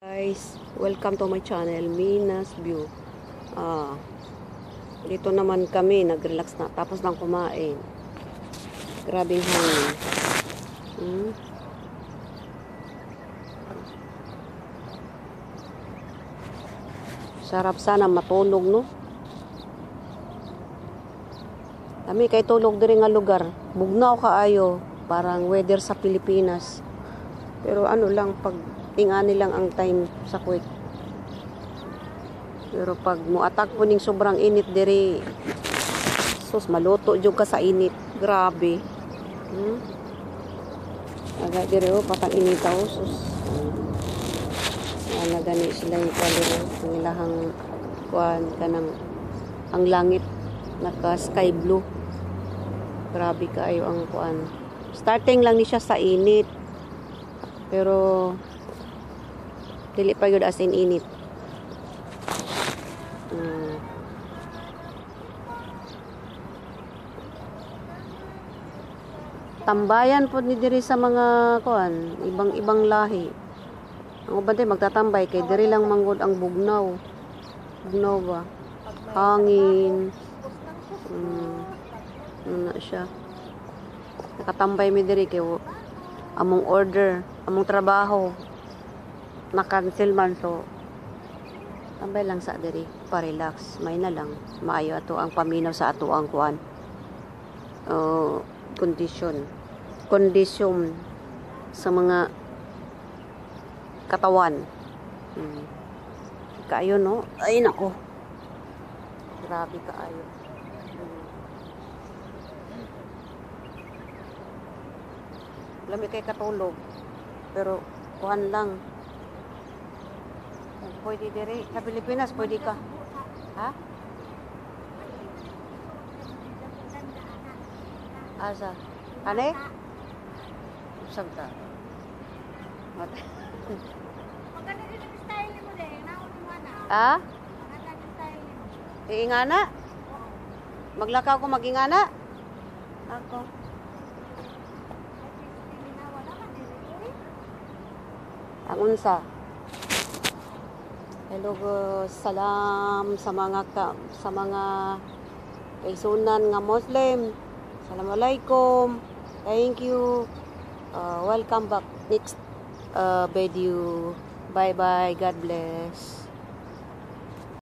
Guys, welcome to my channel, Mina's View. Dito naman kami, nag-relax na, tapos lang kumain. Grabing hangin. Sarap sana matulog, no? Kami kay tulog diri nga lugar. Bugnaw kaayo, parang weather sa Pilipinas. Pero ano lang, pag tingani lang ang time sa Kuwait. Pero pag muatak po ning sobrang init diri, sus, maluto jud ka sa init. Grabe. Aga diri patang initaw, sus. Ana gani sila yung diri, nilahang kuan kanang ang langit naka sky blue. Grabe kaayo ang kuan. Starting lang ni siya sa init. Pero dili pa yun as in init. Tambayan po ni diri sa mga kuan, ibang lahi. Ang uban din magtatambay kay diri lang manggod ang bugnaw. Bugnaw ba? Hangin. Na siya. Nakatambay mi diri kay among order, among trabaho na-cancel man, so tambay lang sa diri pa relax, may na lang maayo ato ang paminaw sa ato ang kuan kondisyon sa mga katawan. Kaayo, no? Ay nako, grabe kaayo. Lami kay katulog, pero kuhan lang. Pwede dire sa Pilipinas, pwede ka. Ha? Asa? Ane? Usag ta. Maganda din ang style mo din. Naon mo na. Ha? Maganda din style mo. Iingana? Maglakaw ko magingana? Ako. Ang unsa? Hello, salam sa mga kaigsunan nga Muslim. Assalamualaikum. Thank you. Welcome back next video. Bye bye. God bless.